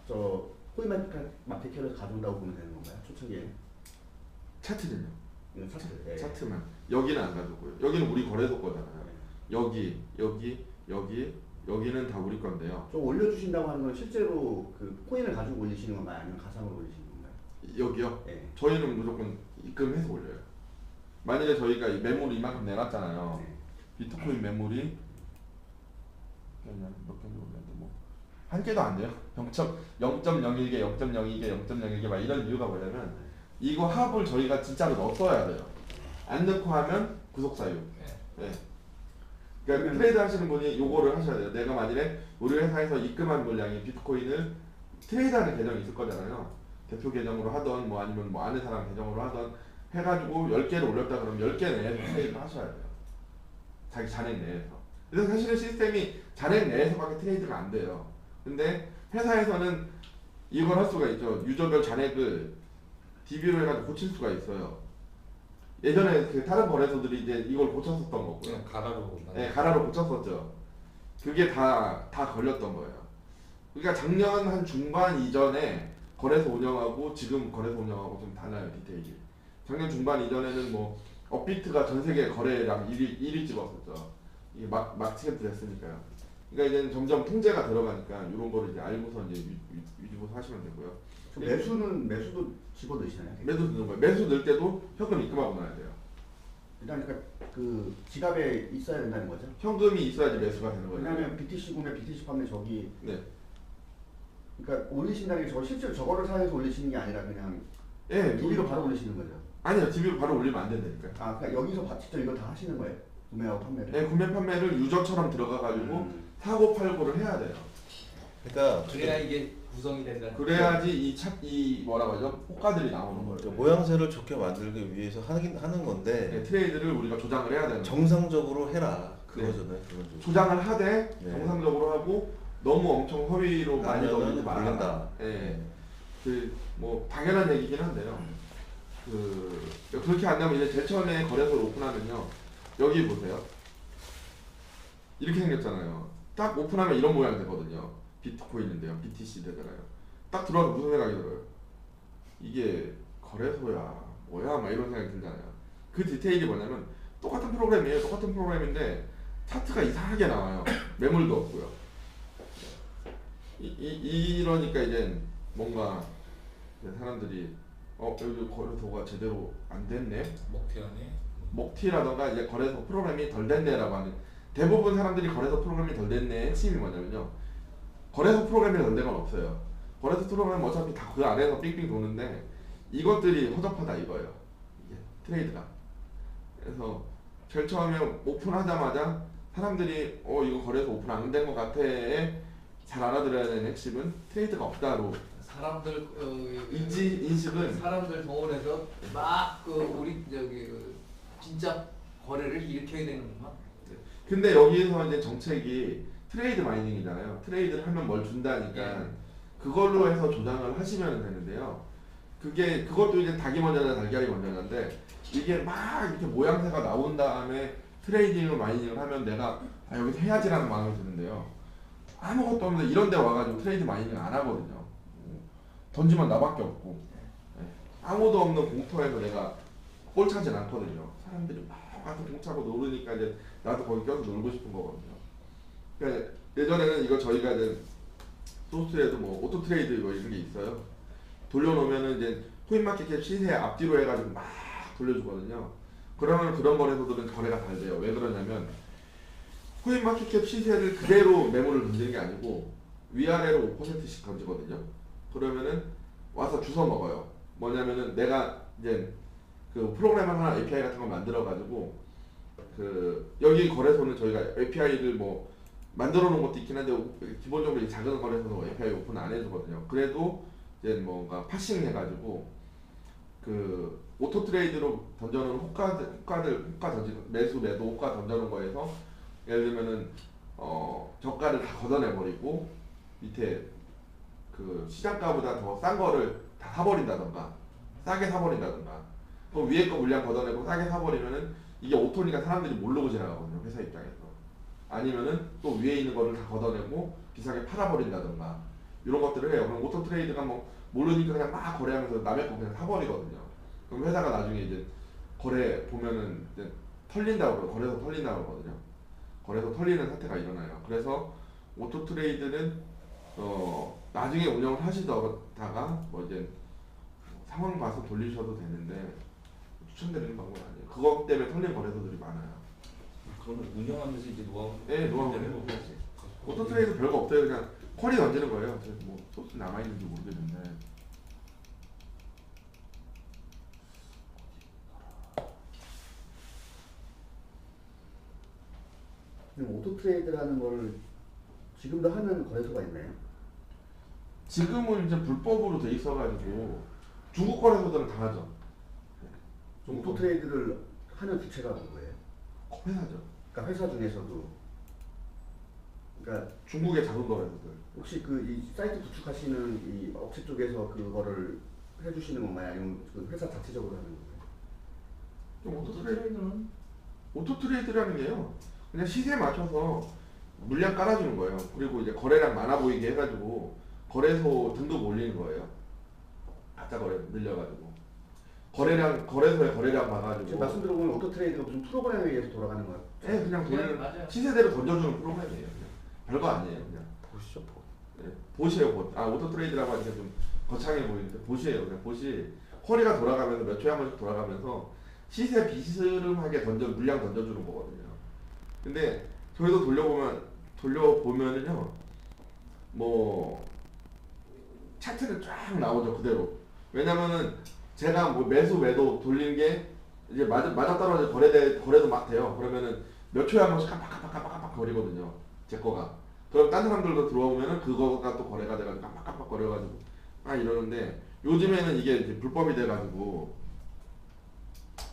저 코인마켓에서 가져온다고 보면 되는 건가요? 초창기에 차트는요. 차트. 네. 차트만. 여기는 안 가져고요. 여기는 우리 거래소 거잖아요. 여기, 여기는 다 우리 건데요. 좀 올려주신다고 하는 건 실제로 그 코인을 가지고 올리시는 건가요? 아니면 가상으로 올리시는 건가요? 여기요? 네. 저희는 무조건 입금해서 올려요. 만약에 저희가 이 매물 이만큼 내놨잖아요. 네. 비트코인 매물이 몇 개인지 모르겠는데 뭐 한 개도 안 돼요. 0.01개, 0.02개, 0.01개 막 이런 이유가 뭐냐면 이거 합을 저희가 진짜로 넣었어야 돼요. 안 넣고 하면 구속사유. 네. 그러니까 트레이드 하시는 분이 요거를 하셔야 돼요. 내가 만일에 우리 회사에서 입금한 물량이 비트코인을 트레이드하는 계정이 있을 거잖아요. 대표 계정으로 하던 뭐 아니면 뭐 아는 사람 계정으로 하던 해가지고 10개를 올렸다 그러면 10개 내에서 트레이드를 하셔야 돼요. 자기 잔액 내에서. 그래서 사실은 시스템이 잔액 내에서밖에 트레이드가 안 돼요. 근데 회사에서는 이걸 할 수가 있죠. 유저별 잔액을 DB로 해가지고 고칠 수가 있어요. 예전에 그 다른 거래소들이 이제 이걸 고쳤었던 거고요. 가라로. 네, 가라로 고쳤었죠. 그게 다 걸렸던 거예요. 그러니까 작년 한 중반 이전에 거래소 운영하고 지금 거래소 운영하고 좀 달라요, 디테일이. 작년 중반 이전에는 뭐 업비트가 전 세계 거래량 1위 찍었었죠. 이게 막 치겠다 됐으니까요. 그러니까 이제 점점 통제가 들어가니까 이런 거를 이제 알고서 이제 유지보수 하시면 되고요. 매수도 집어 넣으시나요? 매수 넣는 거예요. 매수 넣을 때도 현금 입금하고 넣어야 돼요. 일단 그러니까 그 지갑에 있어야 된다는 거죠? 현금이 있어야지 매수가 되는 거예요. 왜냐하면 BTC 구매, BTC 판매 저기. 네. 그러니까 올리신다는 게 실제로 저거를 사용해서 올리시는 게 아니라 그냥 예, DB로 바로 올리시는 거죠? 아니요, DB로 바로 올리면 안 된다니까요. 아, 그러니까 여기서 직접 이걸 다 하시는 거예요? 구매하고 판매를? 네, 구매 판매를 유저처럼 들어가가지고 사고 팔고를 해야 돼요. 그러니까 그래야 이게 구성이 된다. 그래야지 이 뭐라고 하죠? 호가들이 나오는 거예요. 모양새를 좋게 만들기 위해서 하는 건데 네, 트레이드를 우리가 조장을 해야 되는 거예요. 정상적으로 해라 네. 그거잖아요. 그건 조장을 하되 네. 정상적으로 하고 너무 엄청 허위로 많이 아니면은 올리지 말아라. 모른다. 예. 그 뭐 당연한 얘기긴 한데요. 그렇게 안 되면 이제 제일 처음에 거래소를 오픈하면요. 여기 보세요. 이렇게 생겼잖아요. 딱 오픈하면 이런 모양 되거든요. 비트코인인데요. BTC 되잖아요. 딱 들어와서 무슨 생각이 들어요? 이게 거래소야 뭐야 막 이런 생각이 들잖아요. 그 디테일이 뭐냐면 똑같은 프로그램이에요. 똑같은 프로그램인데 차트가 이상하게 나와요. 매물도 없고요. 이러니까 이제 뭔가 사람들이 여기 거래소가 제대로 안 됐네. 먹튀하네. 먹튀라던가 이제 거래소 프로그램이 덜 됐네라고 하는, 대부분 사람들이 거래소 프로그램이 덜 됐네의 핵심이 뭐냐면요. 거래소 프로그램이 덜 된 건 없어요. 거래소 프로그램은 어차피 다 그 안에서 삥삥 도는데 이것들이 허접하다 이거예요. 이게 트레이드가. 그래서 제일 처음에 오픈하자마자 사람들이 이거 거래소 오픈 안 된 것 같아에 잘 알아들어야 되는 핵심은 트레이드가 없다로. 사람들 인식은 사람들 동원해서 막 우리 진짜 거래를 일으켜야 되는구만. 근데 여기에서 이제 정책이 트레이드 마이닝이잖아요. 트레이드를 하면 뭘 준다니까 그걸로 해서 조장을 하시면 되는데요. 그것도 이제 닭이 먼저냐 달걀이 먼저냐인데 이게 막 이렇게 모양새가 나온 다음에 트레이딩을 마이닝을 하면 내가 여기서 해야지라는 마음이 드는데요. 아무것도 없는데 이런 데 와가지고 트레이드 마이닝을 안 하거든요. 던지면 나밖에 없고 아무도 없는 공터에서 내가 꼴 차진 않거든요. 사람들이 막 와서 공차고 놀으니까 이제 나도 거기 껴서 놀고 싶은 거거든요. 그러니까 예전에는 이거 저희가 이제 소스에도 뭐 오토 트레이드 뭐 이런 게 있어요. 돌려놓으면은 이제 코인마켓캡 시세 앞뒤로 해가지고 막 돌려주거든요. 그러면 그런 거래소들은 거래가 잘 돼요. 왜 그러냐면 코인마켓캡 시세를 그대로 매물을 던지는 게 아니고 위아래로 5%씩 던지거든요. 그러면은 와서 주워 먹어요. 뭐냐면은 내가 이제 그 프로그램 하나 API 같은 걸 만들어 가지고 여기 거래소는 저희가 API를 뭐 만들어 놓은 것도 있긴 한데 기본적으로 이 작은 거래소는 API 오픈 안 해주거든요. 그래도 이제 뭔가 파싱 해가지고 그 오토 트레이드로 던져놓은 호가 던지는 매수 매도 호가 던져놓은 거에서 예를 들면은 저가를 다 걷어내버리고 밑에 그 시장가보다 더 싼 거를 다 사버린다던가 싸게 사버린다던가 그럼 위에 거 물량 걷어내고 싸게 사버리면은 이게 오토니까 사람들이 모르고 지나가거든요. 회사 입장에서. 아니면은 또 위에 있는 거를 다 걷어내고 비싸게 팔아버린다던가 이런 것들을 해요. 그럼 오토 트레이드가 뭐 모르니까 그냥 막 거래하면서 남의 거 그냥 사버리거든요. 그럼 회사가 나중에 이제 거래 보면은 이제 털린다고 그러고 거래소 털린다고 그러거든요. 거래소 털리는 사태가 일어나요. 그래서 오토 트레이드는 나중에 운영을 하시다가 뭐 이제 상황 봐서 돌리셔도 되는데 추천드리는 방법은 아니에요. 그것 때문에 털린 거래소들이 많아요. 그거는 운영하면서 이제 노하우. 네, 노하우는 오토 트레이드 별거 없어요. 그냥 퀄이 던지는 거예요. 뭐 소스 남아 있는지 모르겠는데. 그럼 오토 트레이드라는 거를 지금도 하는 거래소가 있나요? 지금은 이제 불법으로 돼 있어가지고 중국 거래소들은 다 하죠. 오토 트레이드를 하는 주체가 누구예요? 회사죠. 그러니까 회사 중에서도 그러니까 중국의 작은 거래소들. 혹시 그 이 사이트 구축하시는 이 업체 쪽에서 그거를 해주시는 건가요? 아니면 그 회사 자체적으로 하는 건가요? 오토 트레이드는 오토 트레이드라는 게요. 그냥 시세에 맞춰서 물량 깔아주는 거예요. 그리고 이제 거래량 많아 보이게 해가지고 거래소 등급 올리는 거예요. 가짜 거래 늘려가지고 거래소에 거래량 봐가지고. 지금 말씀 들어보면 오토 트레이드가 무슨 프로그램에 의해서 돌아가는 거예요? 네, 그냥 네, 돌리는 맞아요. 시세대로 던져주는 프로그램이에요. 그냥 별거 아니에요. 그냥 보시죠, 보. 네, 보시에요. 봇. 오토 트레이드라고 하니까 좀 거창해 보이는데 보시에요. 그냥 보시 쿼리가 돌아가면서 몇 초에 한 번씩 돌아가면서 시세 비스름하게 물량 던져주는 거거든요. 근데 저희도 돌려보면은요, 뭐 차트는 쫙 나오죠 그대로. 왜냐면은 제가 뭐 매도 돌리는 게 이제 맞아떨어져 거래도 막 돼요. 그러면은 몇 초에 한 번씩 깜빡깜빡 거리거든요. 제 거가. 그럼 딴 사람들도 들어오면은 그거가 또 거래가 돼가지고 깜빡깜빡 거려가지고 이러는데 요즘에는 이게 이제 불법이 돼가지고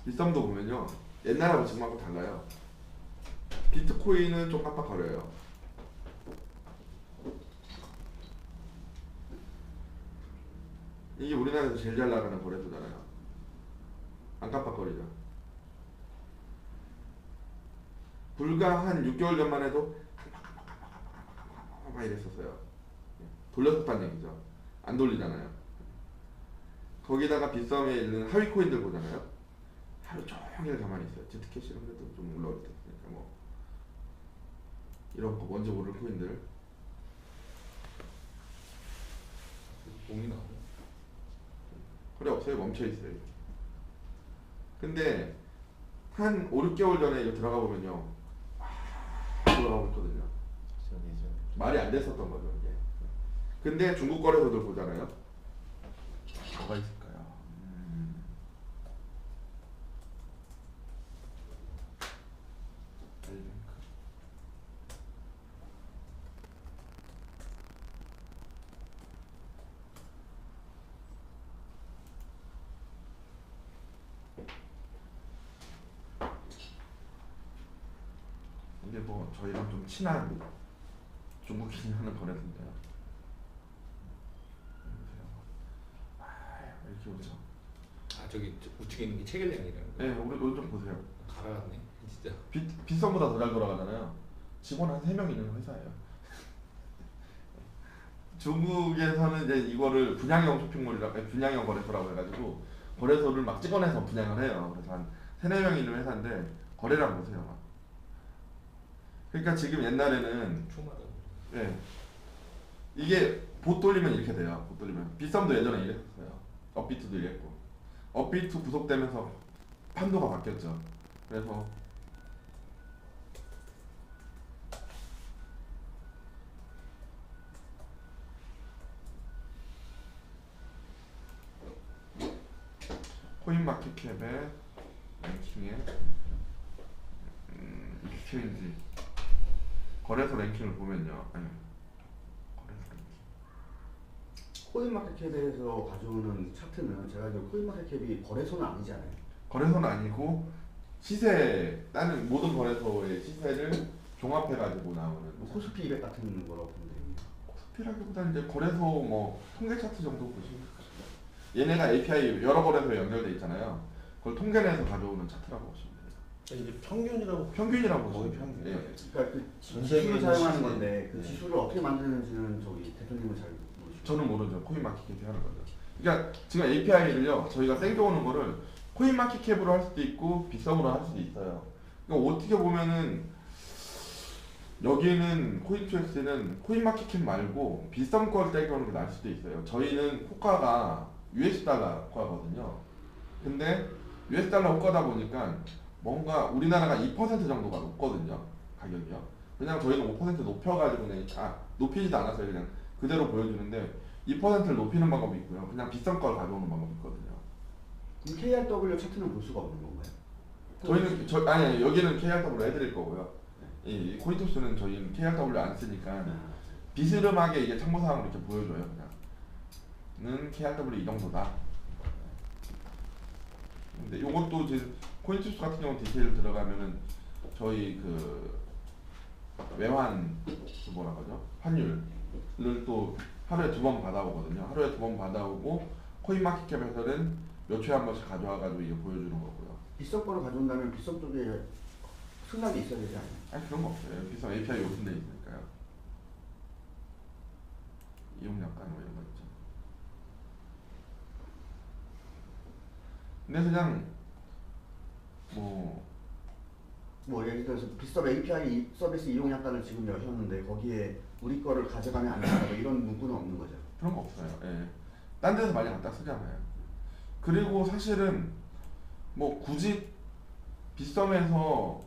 빗썸도 보면요 옛날하고 지금하고 달라요. 비트코인은 좀 깜빡거려요. 이게 우리나라에서 제일 잘 나가는 거래소잖아요. 안 깜빡거리죠. 불과 한 6개월 전만 해도 막 이랬었어요. 돌렸었다는 얘기죠. 안 돌리잖아요. 거기다가 빗썸에 있는 하위 코인들 보잖아요. 하루 종일 가만히 있어요. 제트캐시 이런 데도 좀 올라올 때 있으니까 뭐 이런 거 뭔지 모르는 코인들. 공이 나오네. 거래 없어요. 멈춰 있어요. 근데 한 5, 6개월 전에 이거 들어가 보면요. 들어가고 있거든요. 말이 안 됐었던 거죠, 이게. 근데 중국 거래소들 보잖아요. 뭐가 있을까요? 이게 뭐 저희랑 좀 친한 중국인이 하는 거래소인데요. 이렇게 오죠. 저기 우측에 있는 게 체결량이라는 거. 네, 우리 좀 보세요. 갈아갔네, 진짜. 빗썸보다 더 잘 돌아가잖아요. 직원 한 3명 있는 회사예요. 중국에서는 이제 이거를 분양형 쇼핑몰이라고, 분양형 거래소라고 해가지고 거래소를 막 찍어내서 분양을 해요. 그래서 한 3, 4명 있는 회사인데 거래량 보세요. 그러니까 지금 옛날에는 총마다. 네, 이게 봇 돌리면 이렇게 돼요. 봇 돌리면 빗썸도 예전에 이랬었어요. 업비트도 이랬고 업비트 구속되면서 판도가 바뀌었죠. 그래서 코인마켓캡의 랭킹에 익스체인지 거래소 랭킹을 보면요. 아니, 거래소 랭킹. 코인마켓캡에서 가져오는 차트는 제가 알기로 코인마켓캡이 거래소는 아니잖아요. 거래소는 아니고 다른 모든 거래소의 시세를 종합해가지고 나오는 뭐 코스피 200 같은 거라고 보면 됩니다. 코스피라기보다 이제 거래소 뭐 통계 차트 정도 보시면 돼요. 얘네가 API 여러 거래소에 연결돼 있잖아요. 그걸 통계내서 가져오는 차트라고 보시면 돼요. 이게 평균이라고 평균이라고 거의 보시면 평균. 돼요. 예. 그러니까 그 전 지수를 세계에는 사용하는 시세. 건데 그 네. 지수를 어떻게 만드는지는 저기 대표님은 잘 모르시죠. 저는 모르죠. 코인마켓캡이 하는 거죠. 그러니까 지금 API를요 저희가 땡겨오는 거를 코인마켓캡으로 할 수도 있고 빗썸으로 할 수도 있어요. 그러니까 어떻게 보면은 여기는 코인2x는 코인마켓캡 말고 빗썸 걸 땡겨오는 게 나을 수도 있어요. 저희는 호가가 US 달러 호가거든요. 근데 US 달러 호가다 보니까 뭔가 우리나라가 2% 정도가 높거든요. 가격이요. 그냥 저희는 5% 높여가지고 그냥 높이지도 않았어요. 그냥 그대로 보여주는데 2%를 높이는 방법이 있고요. 그냥 비싼 걸 가져오는 방법이 있거든요. 그럼 KRW 차트는 볼 수가 없는 건가요? 저희는 아니 여기는 KRW 해드릴 거고요. 이 코인토스는 저희는 KRW 안 쓰니까 비스름하게 이게 참고사항을 이렇게 보여줘요. 그냥는 KRW 이 정도다. 근데 요것도 이제 코인토스 같은 경우 디테일 들어가면은 저희 그 외환 그 뭐라 그러죠? 환율을 또 하루에 2번 받아오거든요. 하루에 2번 받아오고 코인마켓캡에서는 몇 초에 한 번씩 가져와가지고 이거 보여주는 거고요. 빗썸 거를 가져온다면 빗썸 쪽에 승낙이 있어야 되지 않나요? 아니 그런 거 없어요. 비싸 API 오픈돼 있으니까요. 이용약관 뭐 이런 거 있죠. 근데 그냥 뭐 예를 들어서 빗썸 API 서비스 이용 약관을 지금 여셨는데 거기에 우리 거를 가져가면 안 된다 뭐 이런 문구는 없는 거죠. 그런 거 없어요. 예. 딴 데서 많이 갖다 쓰잖아요. 그리고 사실은 뭐 굳이 빗썸에서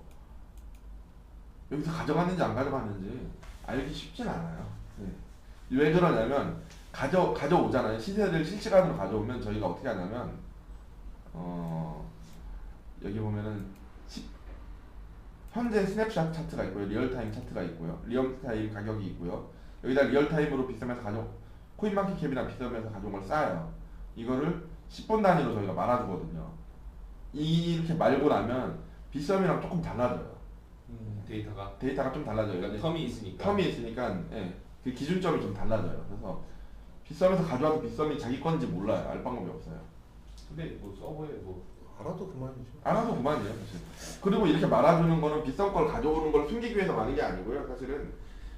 여기서 가져갔는지 안 가져갔는지 알기 쉽진 않아요. 예. 왜 그러냐면 가져오잖아요. 시세를 실시간으로 가져오면 저희가 어떻게 하냐면 여기 보면은 현재 스냅샷 차트가 있고요. 리얼타임 차트가 있고요. 리얼타임 가격이 있고요. 여기다 리얼타임으로 빗썸에서 코인마켓캡이나 빗썸에서 가져온 걸 쌓아요. 이거를 10분 단위로 저희가 말아주거든요. 이렇게 말고 나면 빗썸이랑 조금 달라져요. 데이터가 좀 달라져요. 그러니까 텀이 있으니까 예, 그 기준점이 좀 달라져요. 그래서 빗썸에서 가져와서 빗썸이 자기 건지 몰라요. 알 방법이 없어요. 근데 뭐 서버에 뭐 알아도 그만이죠. 알아서 그만이에요, 사실. 그리고 이렇게 말아주는 거는 빗썸 걸 가져오는 걸 숨기기 위해서 많은 게 아니고요. 사실은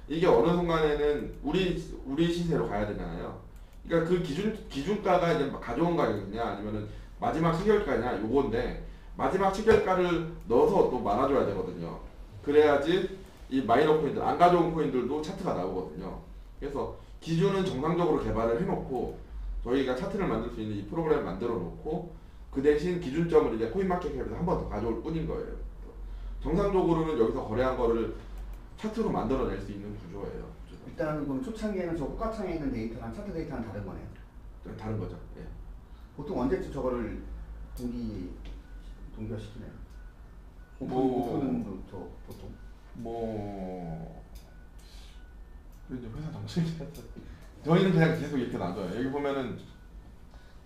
이게 어느 순간에는 우리 시세로 가야 되잖아요. 그러니까 그 기준가가 이제 가져온 가격이냐 아니면은 마지막 체결가냐 요건데 마지막 체결가를 넣어서 또 말아줘야 되거든요. 그래야지 이 마이너 코인들 안 가져온 코인들도 차트가 나오거든요. 그래서 기준은 정상적으로 개발을 해놓고 저희가 차트를 만들 수 있는 이 프로그램을 만들어 놓고 그 대신 기준점을 이제 코인마켓캡에서 한 번 더 가져올 뿐인 거예요. 정상적으로는 여기서 거래한 거를 차트로 만들어낼 수 있는 구조예요. 일단은 그럼 초창기에는 저 호가창에 있는 데이터랑 차트 데이터는 다른 거네요. 다른 거죠. 예. 보통 언제쯤 저거를 동기화시키나요? 오픈은 저 보통 그 이제 회사 정책이 저희는 그냥 계속 이렇게 놔둬요. 여기 보면은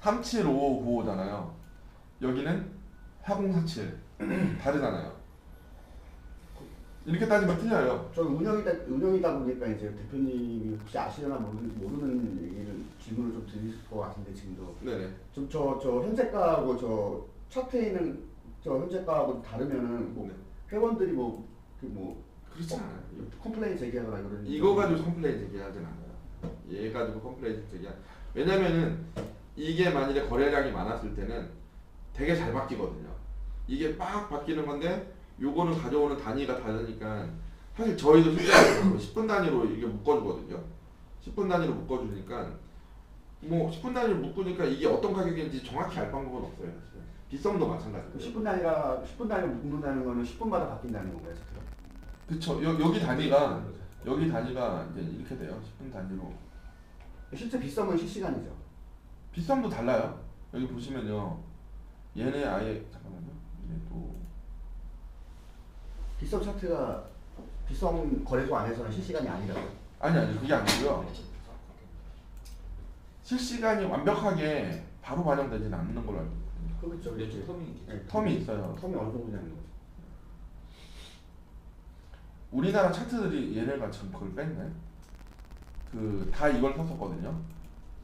375595잖아요. 여기는 4047 다르잖아요. 이렇게 따지면 틀려요. 저 운영이다 보니까 이제 대표님이 혹시 아시려나 모르는 얘기를 질문을 좀 드릴 것 같은데 지금도 네네. 좀 저 현재가하고 저 차트에 있는 저 현재가하고 다르면은 뭐 네. 회원들이 그렇지 않아요. 컴플레인 제기하거나 이런 이거 가지고 컴플레인 제기하진 않아요. 얘 가지고 컴플레인 제기하. 왜냐면은 이게 만일에 거래량이 많았을 때는 되게 잘 바뀌거든요. 이게 막 바뀌는 건데 요거는 가져오는 단위가 다르니까 사실 저희도 실제로 10분 단위로 이게 묶어주거든요. 10분 단위로 묶어주니까 뭐 10분 단위로 묶으니까 이게 어떤 가격인지 정확히 알 방법은 없어요. 사실. 빗썸도 마찬가지고. 10분 단위로 묶는다는 거는 10분마다 바뀐다는 건가요, 차트가? 그쵸. 여기 단위가 이제 이렇게 돼요. 10분 단위로. 실제 빗썸은 실시간이죠. 빗썸도 달라요. 여기 보시면요. 얘네 아예 잠깐만요. 얘네 또 빗썸 차트가 빗썸 거래소 안에서는 실시간이 아니라고요? 아니 그게 아니고요. 실시간이 완벽하게 바로 반영되지는 않는 걸로 알고 있거든요. 그렇죠. 근데 이렇게. 텀이 있겠죠. 네, 텀이 있어요. 텀이 어느 정도 되는 거죠? 우리나라 차트들이 얘네가 지금 그걸 뺐네. 그 다 이걸 썼었거든요.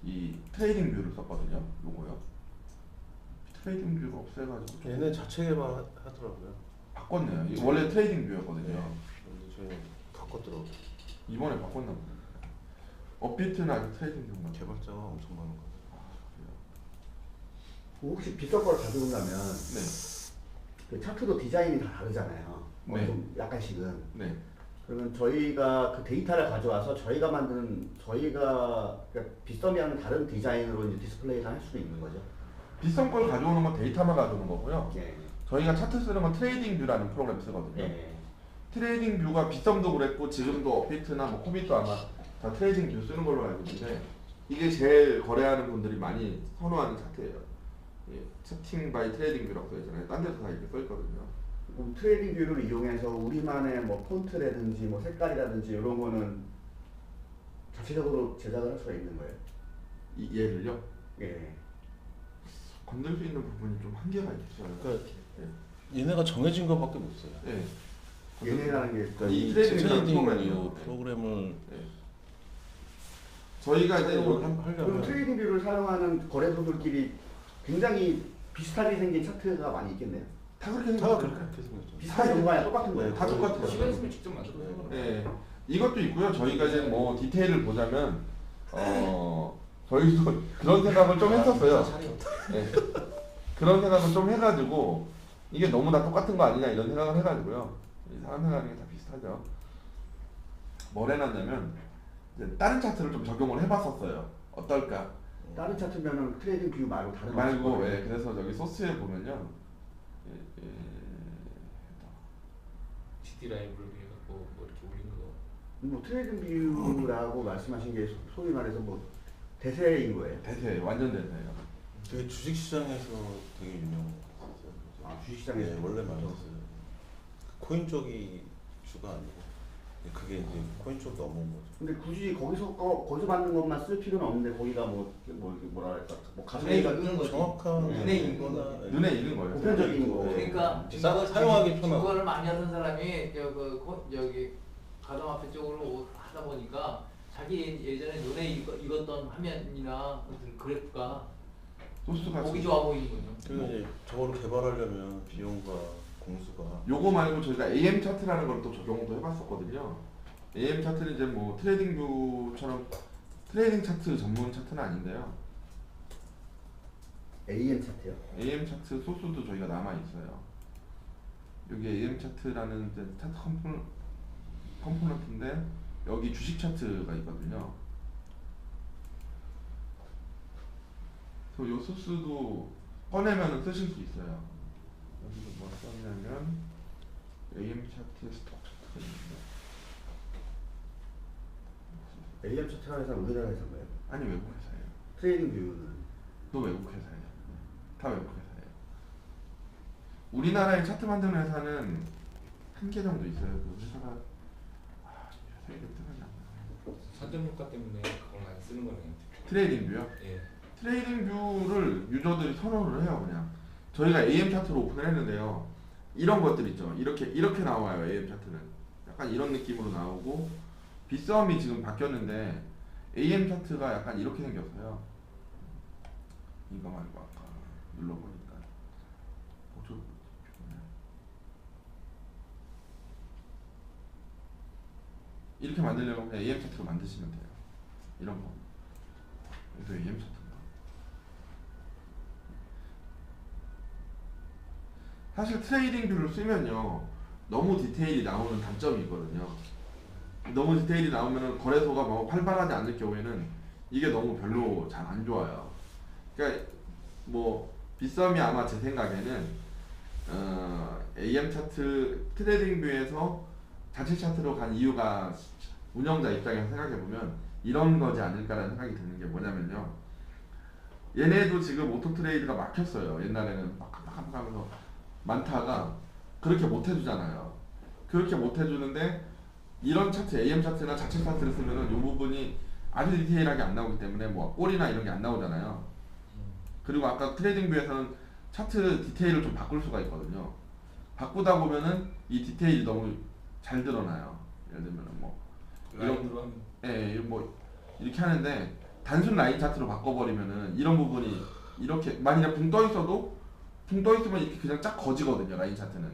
이 트레이딩 뷰를 썼거든요. 요거요. 트레이딩 뷰를 없애가지고 얘네 자체 개발하더라고요. 바꿨네요. 이게 원래 트레이딩 뷰였거든요. 근데 저희 바꿨더라고요. 이번에 바꿨나 보네. 업비트는 아직 트레이딩 뷰만 개발자가 엄청 많은 거. 혹시 비싼 걸 가져온다면 네. 그 차트도 디자인이 다 다르잖아요. 네. 좀 약간씩은. 네. 그러면 저희가 그 데이터를 가져와서 저희가 만드는 그러니까 빗썸이랑은 다른 디자인으로 이제 디스플레이를 할 수도 있는 거죠. 비싼 걸 가져오는 건 데이터만 가져오는 거고요. 예. 저희가 차트 쓰는 건 트레이딩 뷰라는 프로그램 쓰거든요. 예. 트레이딩 뷰가 빗썸도 그랬고 지금도 업비트나 뭐 코빗도 아마 다 트레이딩 뷰 쓰는 걸로 알고 있는데 이게 제일 거래하는 분들이 많이 선호하는 차트예요. 예, 채팅 바이 트레이딩 뷰라고 써있잖아요. 딴 데서 다 이렇게 써있거든요. 그럼 트레이딩 뷰를 이용해서 우리만의 뭐 폰트라든지 뭐 색깔이라든지 이런 거는 자체적으로 제작을 할 수가 있는 거예요. 얘를요? 예. 건들 수 있는 부분이 좀 한계가 있어요. 그러니까 예. 얘네가 정해진 것밖에 없어요. 예. 얘네라는 게 그러니까 이 이 트레이딩이라는 트레이딩 프로그램이요. 이 프로그램을 예. 저희가 이제 사용을 여기 그럼 하려면 트레이딩 뷰를 사용하는 거래소들끼리 굉장히 비슷하게 생긴 차트가 많이 있겠네요. 다 그렇게 다 생겼어요. 그렇게 생겼죠. 비슷한 용과야 똑같은 거예요. 네, 다 똑같아요. 시간 있으면 직접 만들어서. 네, 이것도 있고요. 저희가 이제 뭐 디테일을 보자면 저희도 그런 생각을 좀 했었어요. 네. 그런 생각을 좀 해가지고 이게 너무 다 똑같은 거 아니냐 이런 생각을 해가지고요. 사람 생각하는 게 다 비슷하죠. 뭘 해놨냐면 이제 다른 차트를 좀 적용을 해봤었어요. 어떨까? 다른 차트면은 트레이딩 뷰 말고 다른 말고 차트. 예, 그래서 저기 소스에 보면요. 예, GT 라이브를 해갖고 뭐 이렇게 올린 거. 뭐 트레이딩 뷰라고 말씀하신 게 소위 말해서 뭐 대세인 거예요. 대세 완전 대세예요. 되게 주식 시장에서 되게 유명했어요. 아, 주식시장에서 네, 원래 많이 했어요. 코인 쪽이 주가 아니고 그게 이제 코인 쪽 넘어온 거죠. 근데 굳이 거기서 받는 것만 쓸 필요는 없는데 거기가 뭐랄까 뭐 눈에 가성비가 익는 거지. 정확한 눈에 익는 거. 눈에 익은 거예요. 보편적인 거. 그러니까 사용하기 편하고. 그거를 많이 하는 사람이 여기 가정화폐 쪽으로 하다 보니까 자기 예전에 눈에 익었던 화면이나 무슨 그래프가 소스가 보기 좋아 보이는 거죠. 그리고 이제 저거를 개발하려면 비용과 공수가 요거 말고 저희가 AM 차트라는 걸 또 적용도 해봤었거든요. AM 차트는 이제 뭐 트레이딩 뷰처럼 트레이딩 차트 전문 차트는 아닌데요. AM 차트요. AM 차트 소스도 저희가 남아 있어요. 여기 AM 차트라는 이제 차트 컴포넌트인데 여기 주식 차트가 있거든요. 그래서 요 소스도 꺼내면 쓰실 수 있어요. 여기도 뭐 썼냐면 AM 차트 스톡 차트가 있는데 AM 차트가 회사 우리나라 회사인가요? 아니 외국 회사예요. 트레이딩 뷰는 또 외국 회사예요. 다 외국 회사예요. 우리나라에 차트 만드는 회사는 한 개 정도 있어요. 그 회사가 회사 이름 생각이 안 나요. 선점 효과 때문에 그걸 많이 쓰는 거네요. 트레이딩 뷰요? 예. 트레이딩 뷰를 유저들이 선호를 해요. 그냥 저희가 AM 차트로 오픈을 했는데요. 이런 것들 있죠. 이렇게 나와요. AM 차트는 약간 이런 느낌으로 나오고 빗썸이 지금 바뀌었는데 AM 차트가 약간 이렇게 생겼어요. 이거 말고 아까 눌러보니까 이렇게 만들려면 그냥 AM 차트로 만드시면 돼요. 이런 거. 그래서 AM 차트인가? 사실 트레이딩 뷰를 쓰면요 너무 디테일이 나오는 단점이 있거든요. 너무 디테일이 나오면 거래소가 뭐 활발하지 않을 경우에는 이게 너무 별로 잘 안 좋아요. 그러니까 뭐 빗썸이 아마 제 생각에는 AM 차트 트레이딩 뷰에서 자체 차트로 간 이유가 운영자 입장에서 생각해보면 이런 거지 않을까라는 생각이 드는 게 뭐냐면요. 얘네도 지금 오토 트레이드가 막혔어요. 옛날에는 막 하면서 많다가 그렇게 못 해주잖아요. 그렇게 못 해주는데 이런 차트, AM 차트나 자체 차트를 쓰면은 이 부분이 아주 디테일하게 안 나오기 때문에 뭐 꼴이나 이런 게 안 나오잖아요. 그리고 아까 트레이딩 뷰에서는 차트 디테일을 좀 바꿀 수가 있거든요. 바꾸다 보면은 이 디테일이 너무 잘 드러나요. 예를 들면은 뭐 라인으로 하면 예, 뭐 이렇게 하는데 단순 라인 차트로 바꿔버리면은 이런 부분이 이렇게 만약에 붕 떠 있어도 붕 떠 있으면 이렇게 그냥 쫙 거지거든요. 라인 차트는.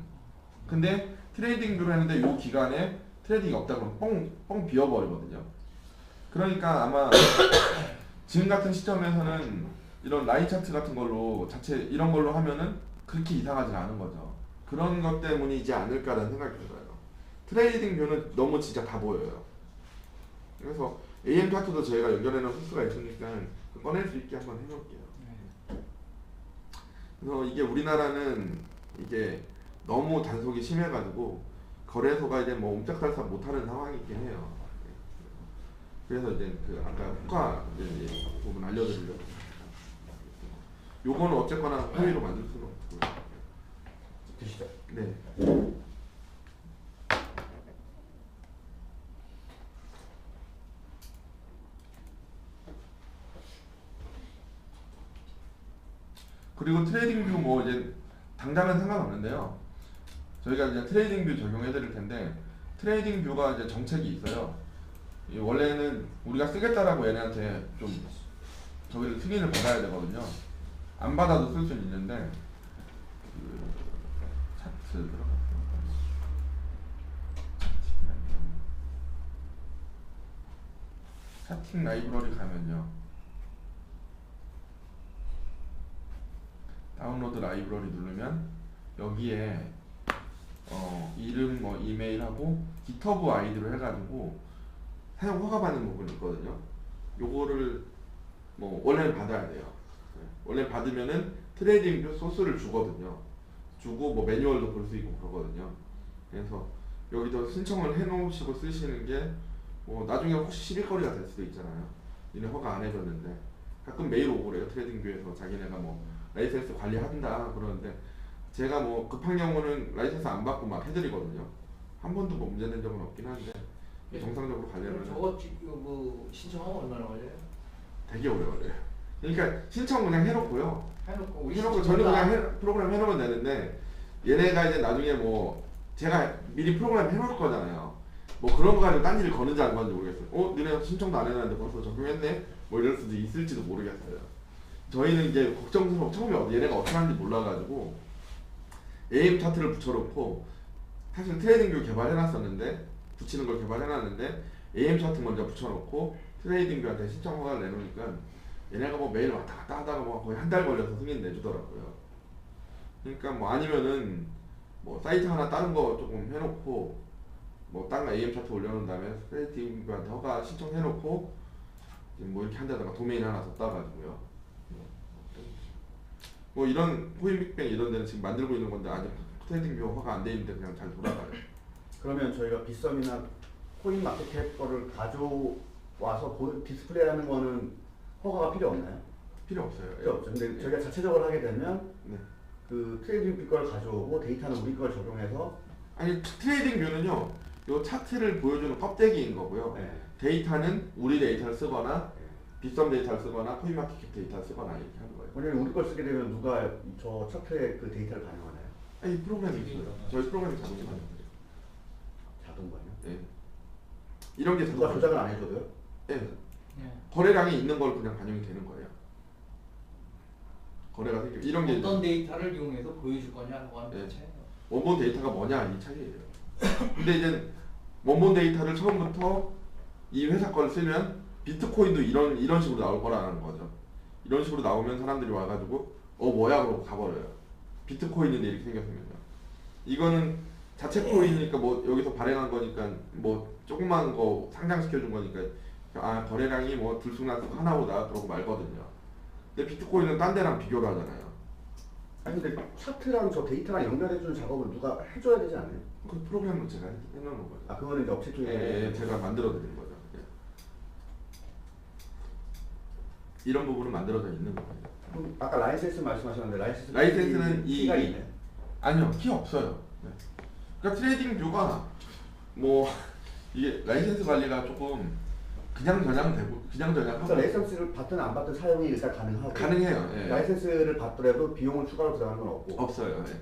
근데 트레이딩 뷰를 했는데 요 기간에 트레이딩이 없다 그러면 뻥 비어버리거든요. 그러니까 아마 지금 같은 시점에서는 이런 라인 차트 같은 걸로 자체 이런 걸로 하면은 그렇게 이상하진 않은 거죠. 그런 것 때문이지 않을까라는 생각이 들어요. 트레이딩 뷰는 너무 진짜 다 보여요. 그래서 AM 차트도 저희가 연결해놓은 소스가 있으니까 꺼낼 수 있게 한번 해놓을게요. 그래서 이게 우리나라는 이게 너무 단속이 심해가지고 거래소가 이제 뭐 옴짝달싹 못하는 상황이긴 해요. 그래서 이제 그 아까 효과 부분 알려드리려고. 요거는 어쨌거나 회의로 만들 수는 없고요. 드시죠. 네. 그리고 트레이딩 뷰 뭐 이제 당장은 상관없는데요. 저희가 이제 트레이딩 뷰 적용해 드릴 텐데 트레이딩 뷰가 이제 정책이 있어요. 이 원래는 우리가 쓰겠다라고 얘네한테 좀 저기를 승인을 받아야 되거든요. 안 받아도 쓸 수는 있는데 그 차트 들어가서 차팅 라이브러리 가면요. 다운로드 라이브러리 누르면 여기에 이름 뭐 이메일하고 GitHub 아이디로 해가지고 사용 허가 받는 부분이 있거든요. 요거를 뭐 원래는 받아야 돼요. 원래 받으면은 트레이딩 뷰 소스를 주거든요. 주고 뭐 매뉴얼도 볼 수 있고 그러거든요. 그래서 여기도 신청을 해놓으시고 쓰시는 게 뭐 나중에 혹시 시비거리가 될 수도 있잖아요. 얘네 허가 안 해줬는데 가끔 메일 오고 그래요. 트레이딩 뷰에서 자기네가 뭐 라이센스 관리한다 그러는데 제가 뭐 급한 경우는 라이센스 안 받고 막 해드리거든요. 한 번도 뭐 문제된 적은 없긴 한데 정상적으로 관리를 저거 뭐 신청하면 얼마나 걸려요? 되게 오래 걸려요. 그러니까 신청 그냥 해놓고요. 해놓고 저는 그냥 프로그램 해놓으면 되는데 얘네가 이제 나중에 뭐 제가 미리 프로그램 해놓을 거잖아요. 뭐 그런 거 가지고 딴 일을 거는지 안 거는지 모르겠어요. 니네 신청도 안 해놨는데 벌써 적용했네? 뭐 이럴 수도 있을지도 모르겠어요. 저희는 이제 걱정스러워 처음에 얘네가 어떻게 하는지 몰라가지고 AM 차트를 붙여놓고 사실 트레이딩 뷰 개발해놨었는데 붙이는 걸 개발해놨는데 AM 차트 먼저 붙여놓고 트레이딩 뷰한테 신청 허가를 내놓으니까 얘네가 뭐 매일 왔다 갔다 하다가 뭐 거의 한 달 걸려서 승인 내주더라고요. 그러니까 뭐 아니면은 뭐 사이트 하나 다른 거 조금 해놓고 뭐 다른 AM 차트 올려놓은 다음에 트레이딩 뷰한테 허가 신청해놓고 뭐 이렇게 한다다가 도메인 하나 더 따가지고요. 뭐 이런 코인빅뱅 이런 데는 지금 만들고 있는 건데 아직 트레이딩 뷰 허가 안 돼 있는데 그냥 잘 돌아가요. 그러면 저희가 빗썸이나 코인마켓캡 거를 가져와서 디스플레이하는 거는 허가가 필요 없나요? 필요 없어요. 필요 없죠. 근데 저희가 자체적으로 하게 되면 네. 그 트레이딩 뷰 걸 가져오고 데이터는 우리 걸 적용해서 아니 트레이딩 뷰는요. 요 차트를 보여주는 껍데기인 거고요. 네. 데이터는 우리 데이터를 쓰거나 빗썸 데이터를 쓰거나 코인마켓캡 데이터를 쓰거나 이렇게 하는 거예요. 왜냐면 우리 걸 쓰게 되면 누가 저 차트에 그 데이터를 반영하나요? 아니 프로그램이 있어요. 저희 프로그램이 자동으로 하는 거예요. 자동반요? 네. 이런 게 누가 자동으로 조작을 안 해줘도요? 네. 거래량이 있는 걸 그냥 반영이 되는 거예요. 거래가 생겨 이런 게 어떤 데이터를 이용해서 보여줄 거냐라고 하는 네. 거 차이예요. 원본 데이터가 뭐냐 이 차이예요. 근데 이제 원본 데이터를 처음부터 이 회사 걸 쓰면 비트코인도 이런 식으로 나올 거라는 거죠. 이런 식으로 나오면 사람들이 와가지고 뭐야 그러고 가버려요. 비트코인인데 이렇게 생겼으면요. 이거는 자체 코인이니까 뭐 여기서 발행한 거니까 뭐 조그만 거 상장시켜 준 거니까 거래량이 뭐 들쑥날쑥 하나보다 그러고 말거든요. 근데 비트코인은 딴 데랑 비교를 하잖아요. 아니 근데 차트랑 저 데이터랑 연결해주는 작업을 누가 해줘야 되지 않아요? 그 프로그램을 제가 해놓은 거죠. 아 그거는 이제 업체 쪽에 제가 만들어 드린 거죠. 예. 이런 부분은 만들어져 있는 거예요. 그럼 아까 라이센스 말씀하셨는데 라이센스는 키가 있나요? 아니요, 키 없어요. 네. 그러니까 트레이딩 뷰가 뭐 이게 라이센스 관리가 조금 그냥 저장되고 그러니까 라이센스를 받든 안 받든 사용이 일단 가능하고 가능해요. 예. 라이센스를 받더라도 비용을 추가로 부담하는 건 없고 없어요. 네.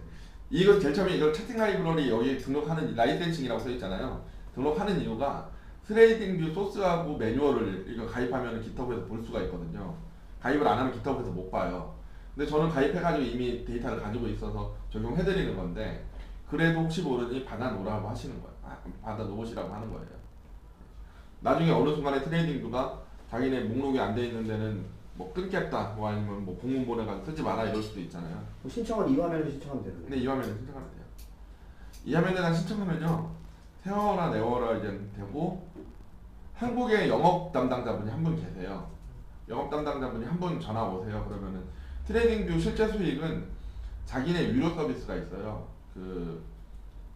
이거 제일 처음에 이걸 채팅 라이브러리 여기 등록하는 라이센싱이라고 써 있잖아요. 등록하는 이유가 트레이딩 뷰 소스하고 매뉴얼을 이거 가입하면 GitHub에서 볼 수가 있거든요. 가입을 안 하면 GitHub에서 못 봐요. 근데 저는 가입해가지고 이미 데이터를 가지고 있어서 적용해드리는 건데 그래도 혹시 모르니 받아 놓으라고 하시는 거예요. 받아 놓으시라고 하는 거예요. 나중에 어느 순간에 트레이딩 뷰가 자기네 목록이 안 돼 있는 데는 뭐 끊겠다, 뭐 아니면 뭐 공문 보내가 쓰지 마라 이럴 수도 있잖아요. 뭐 신청은 이 화면을 신청하면 되는 근데 이 화면에 신청하면 돼요. 이 화면에다 신청하면요, 세워나 네워라 이제 되고, 한국에 영업 담당자분이 한 분 계세요. 영업 담당자분이 한 분 전화 오세요. 그러면은 트레이딩뷰 실제 수익은 자기네 유료 서비스가 있어요. 그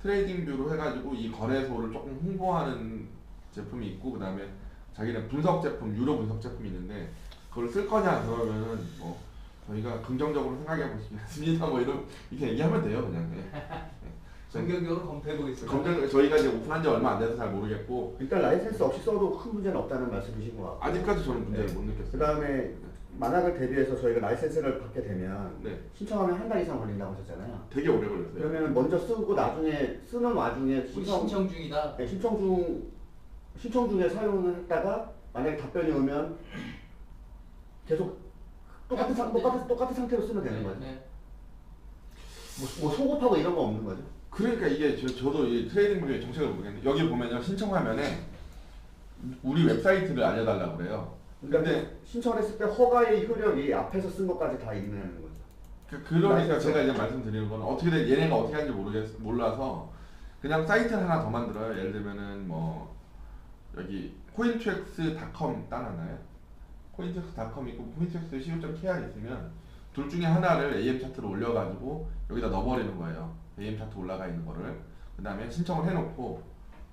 트레이딩뷰로 해가지고 이 거래소를 조금 홍보하는 제품이 있고, 그 다음에 자기네 분석 제품, 유료 분석 제품이 있는데 그걸 쓸 거냐 그러면은 뭐 저희가 긍정적으로 생각해 보시겠습니다. 뭐 이렇게 얘기하면 돼요, 그냥. 성격적으로 검토해 보겠습니다. 저희가 이제 오픈한 지 얼마 안 돼서 잘 모르겠고, 일단 라이센스 없이 써도 큰 문제는 없다는 말씀이신 것 같고, 아직까지 저는 문제를 못 느꼈어요. 그 다음에 만약을 대비해서 저희가 라이센스를 받게 되면 네, 신청하면 한 달 이상 걸린다고 하셨잖아요. 되게 오래 걸렸어요. 그러면 먼저 쓰고 나중에 쓰는 와중에 우리 신청 중이다. 네, 신청 중에 사용을 했다가 만약에 답변이 오면 계속 똑같은 상태로 쓰면 되는 거죠. 네. 뭐 소급하고 이런 거 없는 거죠. 그러니까 이게 저도 이 트레이딩뷰의 정책을 모르겠는데, 여기 보면요, 신청 화면에 우리 웹사이트를 알려달라고 그래요. 그러니까 근데 신청을 했을 때 허가의 효력이 앞에서 쓴 것까지 다 있는 거죠. 그러니까 제가 이제 말씀드리는 건, 어떻게 얘네가 어떻게 하는지 몰라서 그냥 사이트를 하나 더 만들어요. 예를 들면은 뭐 여기 cointrex.com 따놨나요? cointrex.com 있고 cointrex.co.kr 있으면 둘 중에 하나를 AM 차트로 올려가지고 여기다 넣어버리는 거예요. AM 차트 올라가 있는 거를. 그 다음에 신청을 해놓고,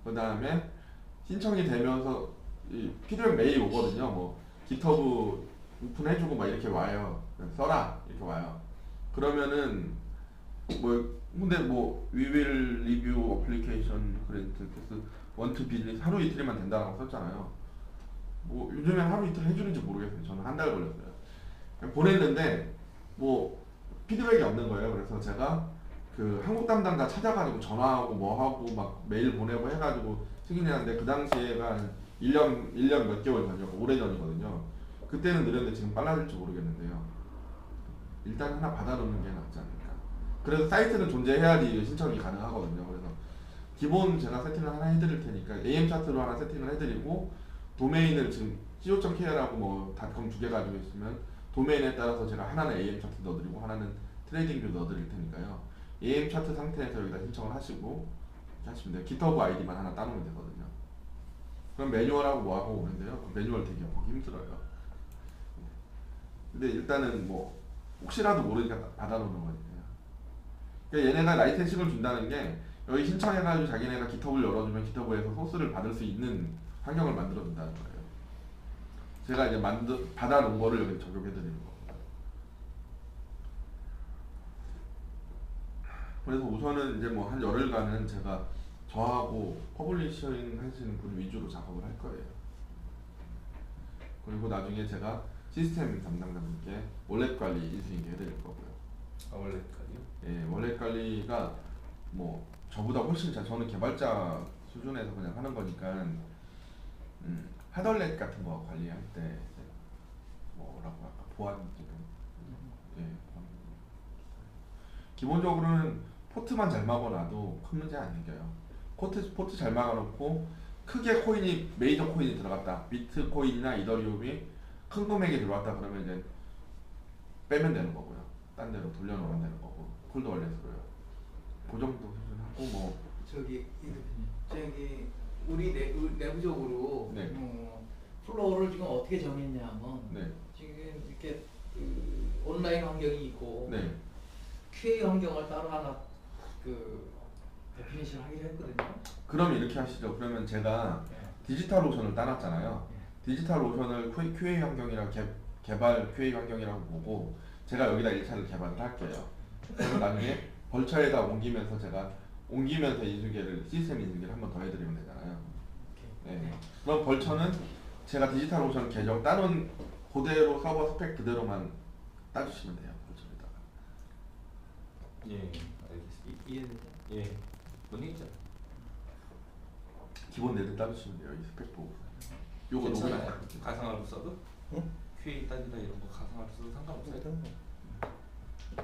그 다음에 신청이 되면서 이 피드백 메일이 오거든요. 뭐 GitHub 오픈해주고 막 이렇게 와요. 써라 이렇게 와요. 그러면은 뭐 근데 뭐 we will review application grant want to business 하루 이틀이면 된다라고 썼잖아요. 뭐 요즘엔 하루 이틀 해주는지 모르겠어요. 저는 한 달 걸렸어요. 그냥 보냈는데 뭐 피드백이 없는 거예요. 그래서 제가 그 한국 담당자 찾아가지고 전화하고 뭐 하고 막 메일 보내고 해가지고 승인했는데, 그 당시에가 1년 몇 개월 전이고 오래 전이거든요. 그때는 느렸는데 지금 빨라질지 모르겠는데요. 일단 하나 받아놓는 게 낫지 않을까. 그래서 사이트는 존재해야지 신청이 가능하거든요. 그래서 기본 제가 세팅을 하나 해드릴 테니까 AM 차트로 하나 세팅을 해드리고, 도메인을 지금 co.kr하고 뭐 .com 두 개 가지고 있으면 도메인에 따라서 제가 하나는 AM 차트 넣어드리고 하나는 트레이딩뷰 넣어드릴 테니까요. AM 차트 상태에서 여기다 신청을 하시고 이렇게 하시면 돼요. GitHub 아이디만 하나 따놓으면 되거든요. 그럼 매뉴얼하고 뭐하고 오는데요. 그 매뉴얼 되게 보기 힘들어요. 근데 일단은 뭐 혹시라도 모르니까 받아놓는 거니까요. 그러니까 얘네가 라이센싱을 준다는 게, 여기 신청해가지고 자기네가 GitHub을 열어주면 GitHub에서 소스를 받을 수 있는 환경을 만들어준다는 거예요. 제가 이제 받아놓은 거를 여기 적용해드리는 겁니다. 그래서 우선은 이제 뭐 한 열흘간은 제가 저하고 퍼블리싱 하시는 분 위주로 작업을 할 거예요. 그리고 나중에 제가 시스템 담당자분께 월렛 관리 인수인계 해드릴 거고요. 아, 원래까지요? 예, 월렛 관리가 뭐 저보다 훨씬 저는 개발자 수준에서 그냥 하는 거니까, 하덜렛 같은 거 관리할 때 뭐라고 할까, 보안 기능, 예, 기본적으로는 포트만 잘 막아놔도 큰 문제 안 생겨요. 포트 잘 막아놓고 크게 코인이, 메이저 코인이 들어갔다, 비트코인이나 이더리움이 큰 금액이 들어왔다 그러면 이제 빼면 되는 거고요. 딴 데로 돌려놓으면 되는 거고, 콜드 월렛으로요. 그 정도 수준하고 뭐 저기 이 대표님, 저기 우리 내부적으로 네. 플로우를 지금 어떻게 정했냐면, 네. 지금 이렇게 그 온라인 환경이 있고 네. QA 환경을 따로 하나 그 데피니션 하기로 했거든요. 그럼 이렇게 하시죠. 그러면 제가 디지털 오션을 따놨잖아요. 디지털 오션을 QA 환경이랑 개발 QA 환경이라고 보고 제가 여기다 1차를 개발을 할게요. 그러면 나중에 벌처에다 옮기면서 제가 옮기면서 인수계를, 시스템 인수계를 한 번 더 해드리면 되잖아요. 네. 그럼 벌처는 제가 디지털 오션 계정 따놓은 그대로 서버 스펙 그대로만 따주시면 돼요. 벌처에다가. 예, 알겠습니다. 이해되죠? 예, 논의죠. 기본 네드 따주시면 돼요. 이 스펙 보고. 요거 괜찮아요? 녹음. 가상화로 써도? 응? QA 따지다 이런 거 가상화로 써도 상관없어요?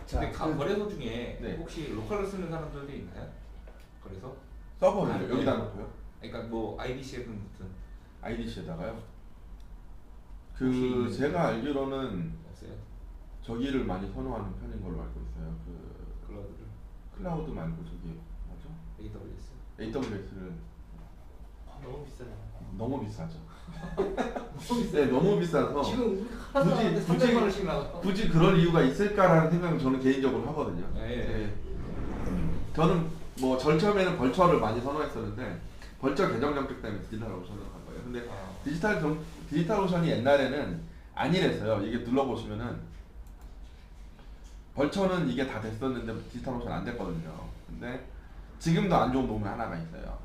자, 근데 거래소 중에 네. 혹시 로컬로 쓰는 사람들도 있나요? 거래소? 서버를 아, 여기다 네. 놓고요. 그러니까 뭐 IBC에는 무슨 IDC에다가요. 혹시 제가 알기로는 없어요? 저기를 많이 선호하는 편인 걸로 알고 있어요. 클라우드를 클라우드 말고 저기 뭐죠? AWS. AWS를 너무 비싸잖아. 너무 비싸죠. 너무 비싸. 네, 너무 비싸서 지금 하나 사는데 굳이- 300만 원씩 나가. 굳이 그럴 이유가 있을까라는 생각은 저는 개인적으로 하거든요. 예. 저는 뭐 절 처음에는 벌처를 많이 선호했었는데 벌처 계정 정책 때문에 디지털 오션으로 간 거예요. 근데 디지털 오션이 옛날에는 아니랬어요. 이게 눌러보시면은 벌처는 이게 다 됐었는데 디지털 오션 안 됐거든요. 근데 지금도 안 좋은 부분이 하나가 있어요.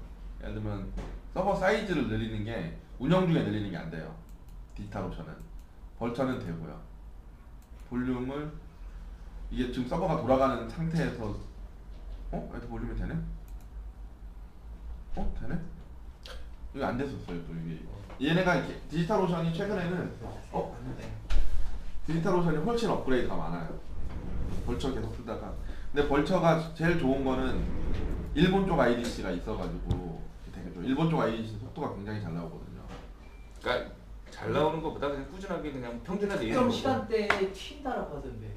예를 들면 서버 사이즈를 늘리는 게 운영 중에 늘리는 게 안 돼요. 디지털 오션은. 벌처는 되고요. 볼륨을 이게 지금 서버가 돌아가는 상태에서 이렇게 볼륨이 되네? 되네? 이거 안 됐었어요 또 이게. 얘네가 이렇게 디지털 오션이 최근에는 디지털 오션이 훨씬 업그레이드가 많아요. 벌처 계속 쓰다가. 근데 벌처가 제일 좋은 거는 일본 쪽 IDC가 있어가지고 되게 좀 일본 쪽 IDC 속도가 굉장히 잘 나오거든요. 그러니까 잘 나오는 것보다 그냥 꾸준하게 그냥 평균화돼 있는 좀 거고. 시간대에 튄다라고 하던데.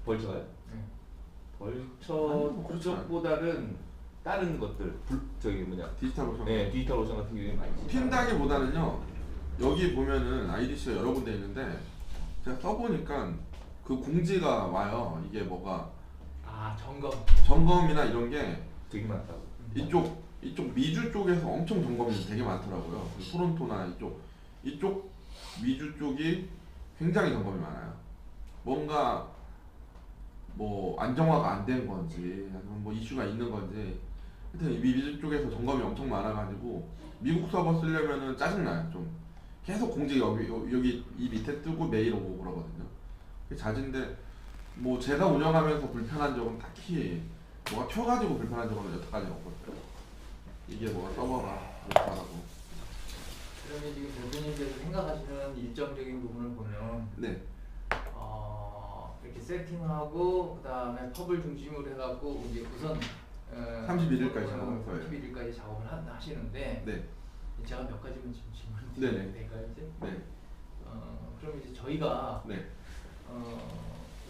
벌처가요? 네. 벌처 아니, 그렇지 그쪽보다는 다른 것들 저기 뭐냐 디지털 오션. 네 디지털 오션 같은 경우에 많이 튄다기보다는요. 여기 보면은 IDC가 여러 군데 있는데 제가 써보니까 그 공지가 와요. 이게 뭐가 아 점검. 점검이나 이런 게 되게 많다고. 이쪽 미주 쪽에서 엄청 점검이 되게 많더라고요. 그 토론토나 이쪽 미주 쪽이 굉장히 점검이 많아요. 뭔가 뭐 안정화가 안 된 건지 아니면 뭐 이슈가 있는 건지 하여튼 이 미주 쪽에서 점검이 엄청 많아가지고 미국 서버 쓰려면은 짜증나요. 좀 계속 공지 여기 이 밑에 뜨고 메일 오고 그러거든요. 그게 잦은데 뭐 제가 운영하면서 불편한 적은 딱히 뭐가 튀어가지고 불편한 적은 여태까지 없거든요. 이게 뭐가 서버가 그렇다고. 그러면 지금 대표님께서 생각하시는 일정적인 부분을 보면 네. 이렇게 세팅하고 그다음에 펍을 중심으로 해갖고 이제 우선 31일까지 작업할 거예요. 31일까지 작업을 하시는데 네. 제가 몇 가지만 지금 질문을 네네. 드려도 될까요 이제? 네. 그럼 이제 저희가 네.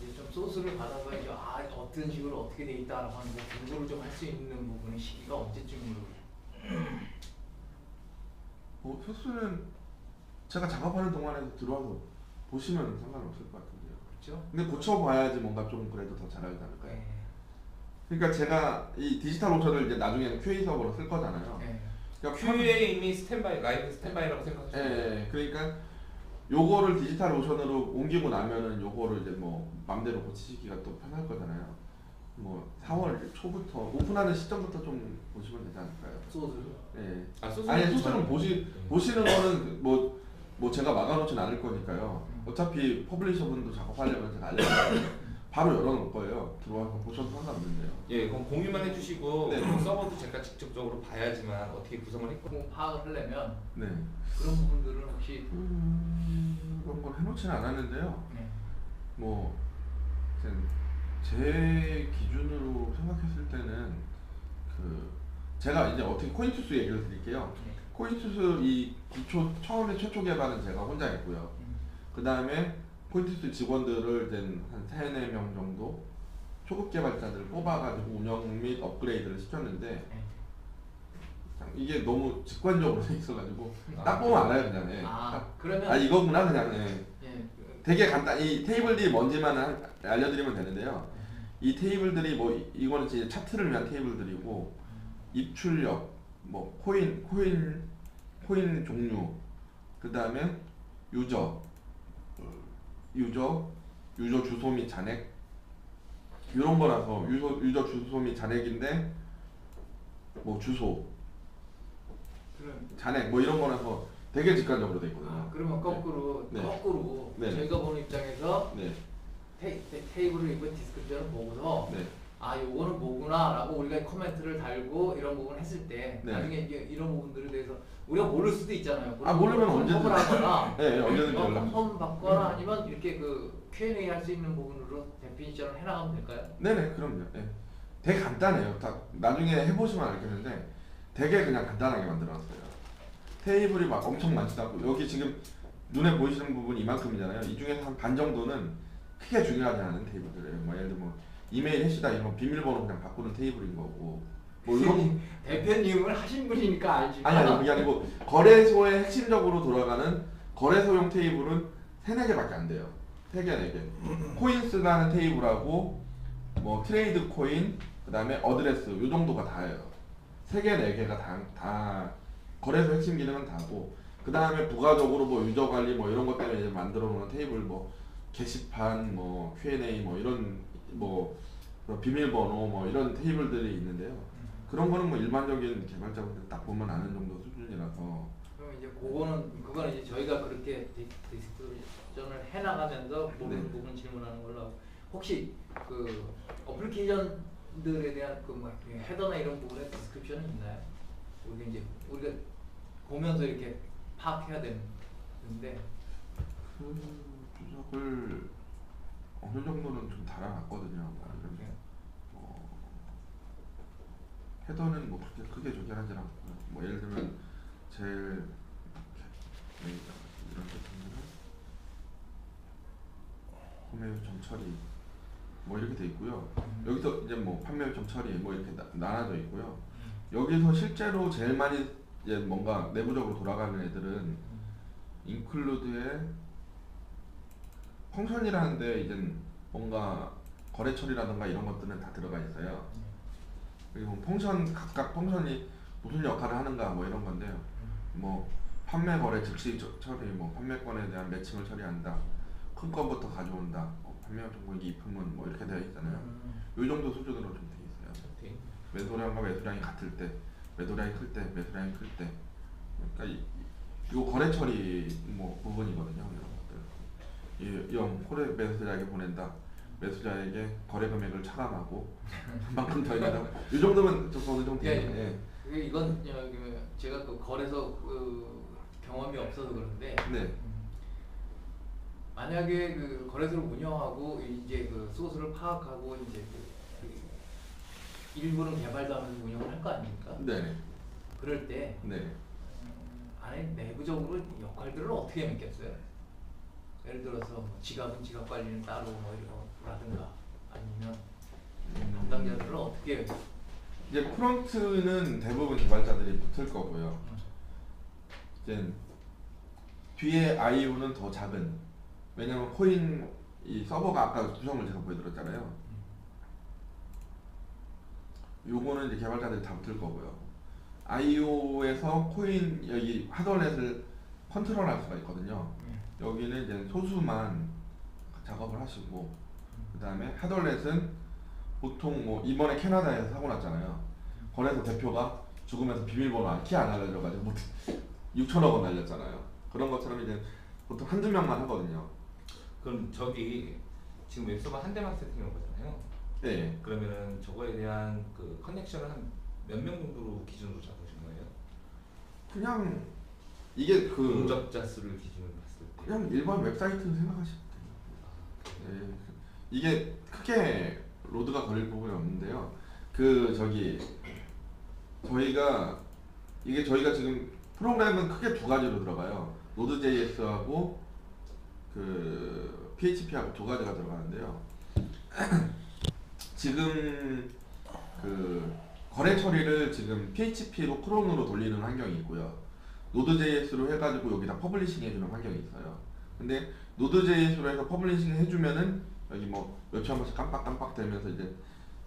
이제 좀 소스를 받아서 이제 어떤 식으로 어떻게 돼 있다라고 하는 거 공부를 좀 할 수 있는 부분의 시기가 언제쯤으로? 소스는 제가 작업하는 동안에도 들어와서 보시면 상관없을 것 같은데요. 그렇죠? 근데 고쳐봐야지 뭔가 좀 그래도 더 잘하지 않을까요? 네. 그러니까 제가 이 디지털 오션을 이제 나중에는 QA 서버로 쓸 거잖아요. 네. 그러니까 QA 이미 스탠바이 라이브 스탠바이라고 생각하시면 돼요. 예, 그러니까 요거를 디지털 오션으로 옮기고 나면은 요거를 이제 뭐 맘대로 고치시기가 또 편할 거잖아요. 뭐 4월 초부터 오픈하는 시점부터 좀 보시면 되지 않을까요? 소스를. 예. 소스는 아니 좀 소스는 잘- 보시는 거는 뭐 제가 막아놓진 않을 거니까요. 어차피 퍼블리셔분도 작업하려면 제가 알려드리면 바로 열어놓을 거예요. 들어와서 보셔도 상관없는데요. 예, 그럼 공유만 해주시고 네. 서버도 제가 직접적으로 봐야지만 어떻게 구성을 했고 뭐 파악을 하려면 네. 그런 부분들은 혹시 그런 건 해놓지는 않았는데요. 네. 뭐 제 기준으로 생각했을 때는 제가 이제 어떻게 코인투스 얘기를 드릴게요. 네. 코인투스 이 기초 처음에 최초 개발은 제가 혼자 했고요. 그 다음에 코인투스 직원들을 이제 한 3-4명 정도 초급 개발자들을 뽑아가지고 운영 및 업그레이드를 시켰는데 네. 이게 너무 직관적으로 돼 있어가지고 딱 보면 알아요 그냥. 예. 그러면 이거구나 그냥. 예. 예. 되게 간단히 테이블들이 뭔지만 알려드리면 되는데요. 이 테이블들이 뭐 이거는 이제 차트를 위한 테이블들이고 입출력, 뭐 코인 종류, 그 다음에 유저 주소 및 잔액 이런 거라서 유저 주소 및 잔액인데 뭐 주소, 그럼 잔액 뭐 이런 거라서 되게 직관적으로 돼 있거든요. 그러면 거꾸로 네. 거꾸로 네. 저희가 보는 입장에서 네, 테이블을 입은 디스크립션을 보고서 네, 요거는 뭐구나라고 우리가 코멘트를 달고 이런 부분 했을 때 네. 나중에 이제 이런 부분들에 대해서 우리가 모를 수도 있잖아요. 모르면 언제든. 펌을 하거나 네, 언제든지 연락. 펌 받거나 아니면 이렇게 그 Q&A 할 수 있는 부분으로 데피니션을 해나가면 될까요? 네네, 그럼요. 네. 되게 간단해요. 다 나중에 해보시면 알겠는데 되게 그냥 간단하게 만들어놨어요. 테이블이 막 엄청 많지도 않고 여기 지금 눈에 보이시는 부분이 이만큼이잖아요. 이 중에서 한 반 정도는 크게 중요하지 않은 테이블들이에요. 뭐 예를 들면 뭐 이메일 해시다 이런 비밀번호 그냥 바꾸는 테이블인 거고 뭐 이런 대표님을 하신 분이니까 알지. 아니 그게 아니고 거래소에 핵심적으로 돌아가는 거래소용 테이블은 3-4개밖에 안 돼요. 3개, 4개. 코인스라는 테이블하고 뭐 트레이드 코인 그다음에 어드레스 요 정도가 다예요. 3개, 4개가 다 거래소 핵심 기능은 다고 그다음에 부가적으로 뭐 유저 관리 뭐 이런 것 때문에 이제 만들어 놓은 테이블 뭐 게시판 뭐 Q&A 뭐 이런 뭐 비밀번호 뭐 이런 테이블들이 있는데요. 그런 거는 뭐 일반적인 개발자분들 딱 보면 아는 정도 수준이라서 그럼 이제 그거는 이제 저희가 그렇게 디스크션을 해나가면서 모르는 네. 부분 질문하는 걸로 하고 혹시 그 어플리케이션들에 대한 그뭐 헤더나 이런 부분에 디스크립션은 있나요? 우리가 보면서 이렇게 파악해야 되는데 그 주석을 어느 정도는 좀 달아놨거든요. 뭐 이런 헤더는 뭐 그렇게 크게 조절하지 않고요. 뭐 예를 들면 제일 이런 제품들은 구매 요청 처리 뭐 이렇게 돼 있고요. 여기서 이제 뭐 판매 요청 처리 뭐 이렇게 나눠져 있고요. 여기서 실제로 제일 많이 이제 뭔가 내부적으로 돌아가는 애들은 include에 펑션이라는데 이제 뭔가 거래 처리라든가 이런 것들은 다 들어가 있어요. 그리고 펑션 각각 펑션이 무슨 역할을 하는가 뭐 이런 건데요. 뭐 판매 거래 즉시 처리, 뭐 판매권에 대한 매칭을 처리한다. 큰 건부터 가져온다. 판매 정보기 입금은 뭐 이렇게 되어 있잖아요. 이 정도 수준으로 좀 돼 있어요. 매도량과 매수량이 같을 때, 매도량이 클 때, 매수량이 클 때. 그러니까 이거 거래 처리 뭐 부분이거든요. 이런 것들. 이 거래 매수자에게 보낸다. 매수자에게 거래 금액을 차감하고 한만큼 더 있다. 이 정도면 좀 어느 정도. 예. 이건 제가 그 거래소 경험이 없어서 그런데 네. 만약에 그 거래소를 운영하고 이제 그 소스를 파악하고 이제 그 일부는 개발도 하면서 운영을 할 거 아닙니까? 네. 그럴 때 네. 안에 내부적으로 역할들을 어떻게 맡겼어요? 예를 들어서 뭐 지갑은 지갑 관리는 따로 뭐 이러라든가 아니면 담당자들을 어떻게 이제 프론트는 대부분 개발자들이 붙을 거고요. 이제 뒤에 IO는 더 작은. 왜냐면 코인 이 서버가 아까 구성을 제가 보여드렸잖아요. 요거는 이제 개발자들이 다 붙을 거고요. IO에서 코인 여기 하드월렛을 컨트롤할 수가 있거든요. 여기는 이제 소수만 작업을 하시고 그 다음에 하드월렛은 보통 뭐 이번에 캐나다에서 사고 났잖아요. 거래소 대표가 죽으면서 비밀번호 키 안 알려줘가지고 6천억 원 날렸잖아요. 그런 것처럼 이제 보통 한두 명만 하거든요. 그럼 저기 지금 웹서버 한 대만 세팅한 거잖아요. 네. 그러면은 저거에 대한 그 커넥션을 한 몇 명 정도로 기준으로 잡으신 거예요? 그냥 이게 그 동접자 수를 기준으로 봤을 때 그냥 일반 웹사이트를 생각하시면 돼요. 네. 이게 크게 로드가 걸릴 부분이 없는데요. 그 저희가 지금 프로그램은 크게 두 가지로 들어가요. 노드.js하고 그 PHP하고 두 가지가 들어가는데요. 지금 그 거래 처리를 지금 PHP로 크론으로 돌리는 환경이 있고요. 노드.js로 해가지고 여기다 퍼블리싱 해주는 환경이 있어요. 근데 노드.js로 해서 퍼블리싱 해주면은 여기 뭐 며칠 한 번씩 깜빡깜빡 되면서 이제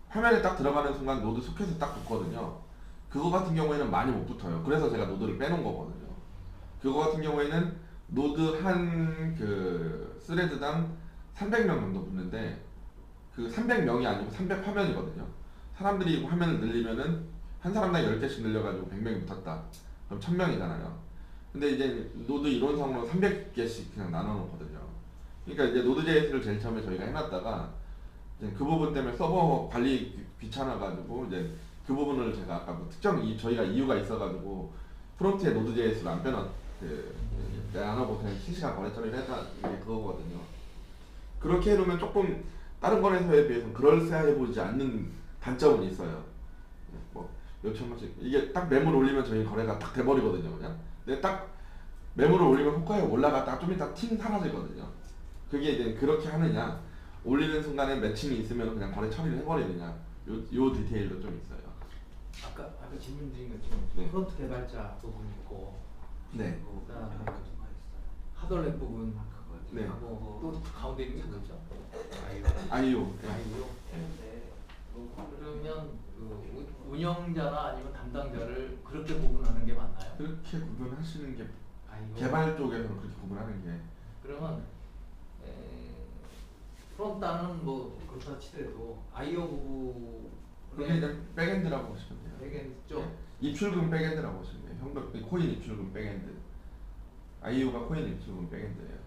화면에 딱 들어가는 순간 노드 소켓에 딱 붙거든요. 그거 같은 경우에는 많이 못 붙어요. 그래서 제가 노드를 빼놓은 거거든요. 그거 같은 경우에는 노드 한 그 스레드당 300명 정도 붙는데 그 300명이 아니고 300화면이거든요. 사람들이 화면을 늘리면은 한 사람당 10개씩 늘려가지고 100명이 붙었다. 그럼 1000명이잖아요. 근데 이제 노드 이론상으로 300개씩 그냥 나눠놓거든요. 그러니까 이제 노드.js를 제일 처음에 저희가 해놨다가 이제 그 부분 때문에 서버 관리 귀찮아가지고 이제 그 부분을 제가 아까 뭐 저희가 이유가 있어가지고 프론트에 노드.js를 안 안 하고 그냥 실시간 거래 처리를 했다 이게 그거거든요. 그렇게 해놓으면 조금 다른 거래소에 비해서 그럴싸해 보이지 않는 단점은 있어요. 뭐 몇천만씩 이게 딱 매물 올리면 저희 거래가 딱 돼버리거든요. 그냥 근데 딱 매물을 올리면 호가에 올라갔다가 좀 이따 팅 사라지거든요. 그게 이제 그렇게 하느냐, 올리는 순간에 매칭이 있으면 그냥 거래 처리를 해버리느냐, 요 디테일도 좀 있어요. 아까 질문 드린 것처럼 네. 프론트 개발자 부분 있고 네. 그다음에 하드웨어 부분 네. 하고 또 가운데 있는 게 뭐죠? 아이오. 네. 아이요. 그러면 그 운영자나 아니면 담당자를 그렇게 구분하는 게 맞나요? 그렇게 구분하시는 게 아이요. 개발 쪽에서는 그렇게 구분하는 게 그러면 프론트는 뭐 그렇다 치더라도 아이오 그게 부분에 이제 백엔드라고 보시면 돼요. 되게 좀 네. 입출금 백엔드라고 보시면 돼요. 현금 코인 입출금 백엔드. 아이오가 코인 입출금 백엔드예요.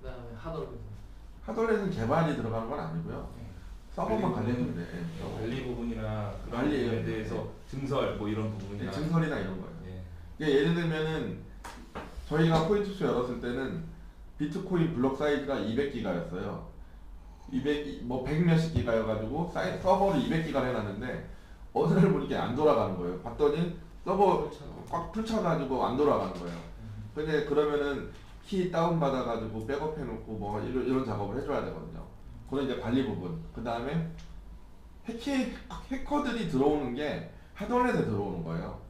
그다음에 하드웨어 부분. 하드웨어에는 개발이 들어가는 건 아니고요. 서버만 관리해주면 돼요. 네. 관리 부분이나 그런 관리예요. 부분에 대해서 증설 뭐 이런 네, 부분이나 증설이나 이런 거예요. 예. 그러니까 예를 들면은 저희가 코인투스 열었을 때는 비트코인 블록 사이즈가 200기가였어요. 100 몇십 기가여가지고 서버를 200기가를 해놨는데 어느 날 보니까 안 돌아가는 거예요. 봤더니 서버 꽉 풀쳐가지고 안 돌아가는 거예요. 근데 그러면은 키 다운 받아가지고 백업해놓고 뭐 이런 작업을 해줘야 되거든요. 그건 이제 관리 부분. 그 다음에 해커들이 들어오는 게 하드원에서 들어오는 거예요.